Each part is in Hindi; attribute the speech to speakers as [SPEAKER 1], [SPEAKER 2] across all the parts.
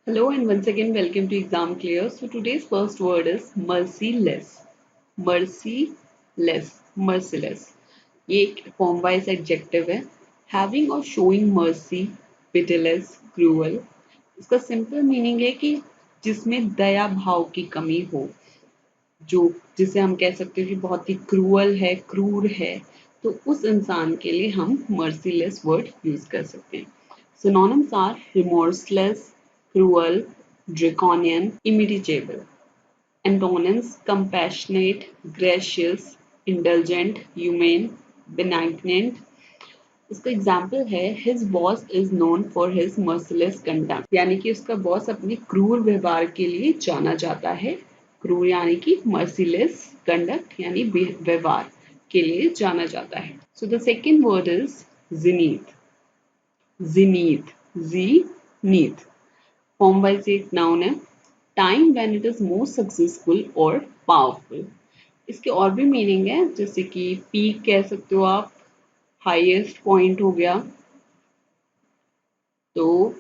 [SPEAKER 1] Hello and once again welcome to Exam Clear. So today's first word is merciless. Merciless. Merciless. ये एक form wise adjective है. Having or showing mercy, pitiless, cruel. इसका simple meaning है कि जिसमें दया भाव की कमी हो, जो जिसे हम कह सकते हैं कि बहुत ही क्रूअल है, क्रूर है, तो उस इंसान के लिए हम merciless word यूज कर सकते हैं. Synonyms are remorseless, cruel, draconian, irredeemable. Antonyms compassionate, gracious, indulgent, humane, benignant. इसका एग्जाम्पल है his boss is known for his merciless conduct, यानी कि उसका बॉस अपने क्रूर व्यवहार के लिए जाना जाता है. क्रूर यानी कि merciless conduct यानी व्यवहार के लिए जाना जाता है. So the second word is zenith. Zenith. Zenith. Form wise एक noun है. Time when it is most successful or powerful. इसके और भी मीनिंग है, जैसे कि पीक कह सकते हो आप, हाईएस्ट पॉइंट हो गया. तो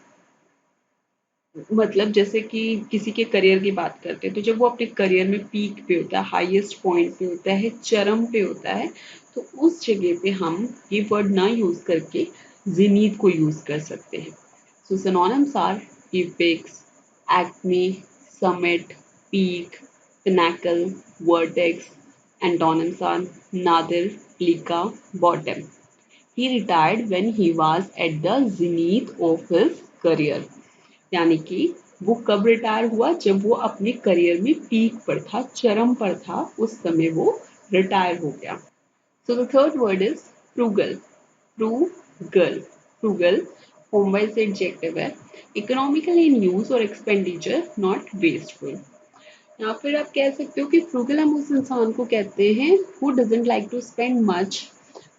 [SPEAKER 1] मतलब जैसे कि किसी के करियर की बात करते हैं, तो जब वो अपने करियर में पीक पे होता है, हाईएस्ट पॉइंट पे होता है, चरम पे होता है, तो उस जगह पे हम ये वर्ड ना यूज करके जेनीथ को यूज कर सकते हैं. So synonyms are apex, acme, summit, peak, pinnacle, vertex. Antonyms are nadir, plica, bottom. He retired when he was at the zenith of his career. यानी कि वो कब रिटायर हुआ, जब वो अपने करियर में पीक पर था, चरम पर था, उस समय वो रिटायर हो गया. So the third word is frugal. Frugal. Frugal form wise adjective है. इकोनॉमिकल इन यूज और एक्सपेंडिचर, नॉट वेस्टफुल. या फिर आप कह सकते हो कि फ्रूगल हम उस इंसान को कहते हैं who doesn't like to spend much.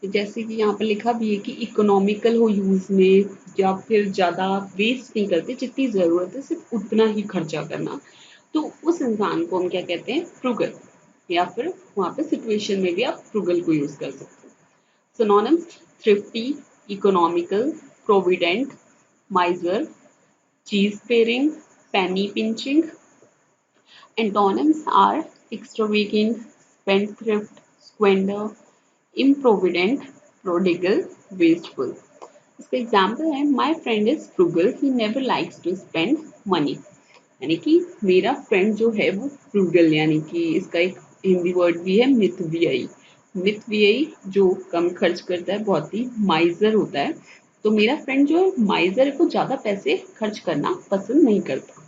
[SPEAKER 1] जैसे कि यहाँ पर लिखा भी है कि इकोनॉमिकल हो यूज में, या फिर ज्यादा वेस्ट नहीं करते, जितनी जरूरत है सिर्फ उतना ही खर्चा करना. तो उस इंसान को हम क्या कहते हैं, फ्रूगल. या फिर वहाँ पे सिचुएशन में भी आप फ्रूगल को यूज कर सकते हो. सिनोनिम्स थ्रिफ्टी, इकोनॉमिकल, प्रोविडेंट, माइजर, चीज pairing, penny pinching. Antonyms are extravagant, spendthrift, squander, improvident, prodigal, wasteful. इसका एग्जाम्पल है my friend is frugal, he never likes to spend money. यानी कि मेरा फ्रेंड जो है वो फ्रूगल, यानी कि इसका एक हिंदी वर्ड भी है मितव्ययी. मितव्ययी जो कम खर्च करता है, बहुत ही माइजर होता है. तो मेरा फ्रेंड जो है माइजर है, वो ज्यादा पैसे खर्च करना पसंद नहीं करता.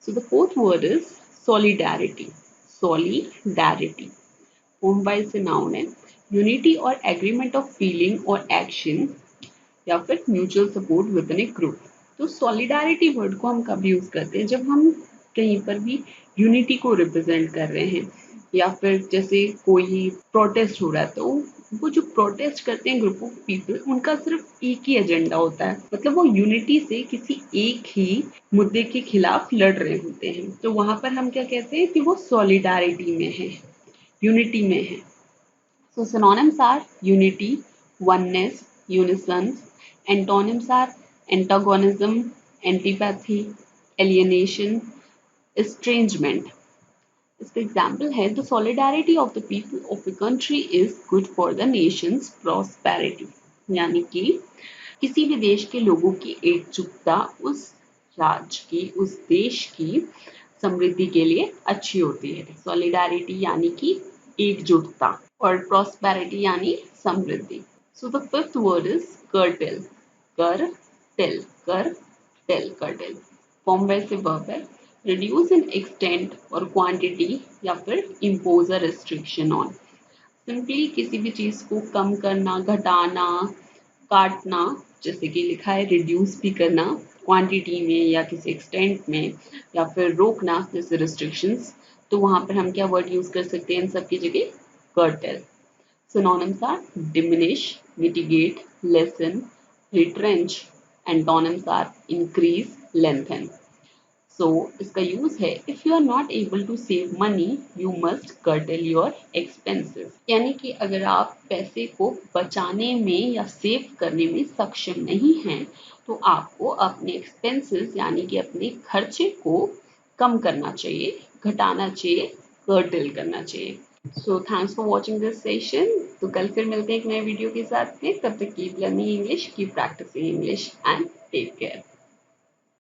[SPEAKER 1] So the fourth word is solidarity. Solidarity. Form by से noun है. Unity or agreement of feeling or action, या फिर mutual support with in A group. तो सॉलिडारिटी वर्ड को हम कब यूज करते हैं, जब हम कहीं पर भी यूनिटी को रिप्रेजेंट कर रहे हैं, या फिर जैसे कोई प्रोटेस्ट हो रहा है, तो वो जो प्रोटेस्ट करते हैं ग्रुप ऑफ पीपल, उनका सिर्फ एक ही एजेंडा होता है, मतलब वो यूनिटी से किसी एक ही मुद्दे के खिलाफ लड़ रहे होते हैं. तो वहां पर हम क्या कहते हैं कि वो सॉलिडारिटी में है, यूनिटी में है. So synonyms are unity, oneness, unison. Antonyms are antagonism, antipathy, alienation, estrangement. इसका एग्जाम्पल है the solidarity of the people of a country is good for the nation's prosperity. यानी कि किसी भी देश के लोगों की एकजुटता उस राज्य की, उस देश की समृद्धि के लिए अच्छी होती है. सॉलिडारिटी यानी कि एकजुटता, और प्रॉस्पेरिटी यानी समृद्धि. So the fifth word is curtail. Curtail. Curtail. Curtail form वैसे वर्ब है. रिड्यूस इन एक्सटेंट और क्वांटिटी, या फिर impose a restriction on. Simply किसी भी चीज को कम करना, घटाना, काटना, जैसे कि लिखा है रिड्यूस भी करना क्वांटिटी में या किसी एक्सटेंट में, या फिर रोकना जैसे रिस्ट्रिक्शंस. तो वहां पर हम क्या वर्ड यूज कर सकते हैं इन सब की जगह, cartel. Synonyms are diminish, mitigate, lessen, retrench. Antonyms are increase, lengthen. So इसका यूज है if you are not able to save money you must curtail your expenses, यानी कि अगर आप पैसे को बचाने में या सेव करने में सक्षम नहीं हैं तो आपको अपने एक्सपेंसेस यानी कि अपने खर्चे को कम करना चाहिए, घटाना चाहिए, कर्टेल करना चाहिए। So thanks for watching this session. तो कल फिर मिलते हैं एक नए वीडियो के साथ में, तब तक keep learning English, keep practising English and take care.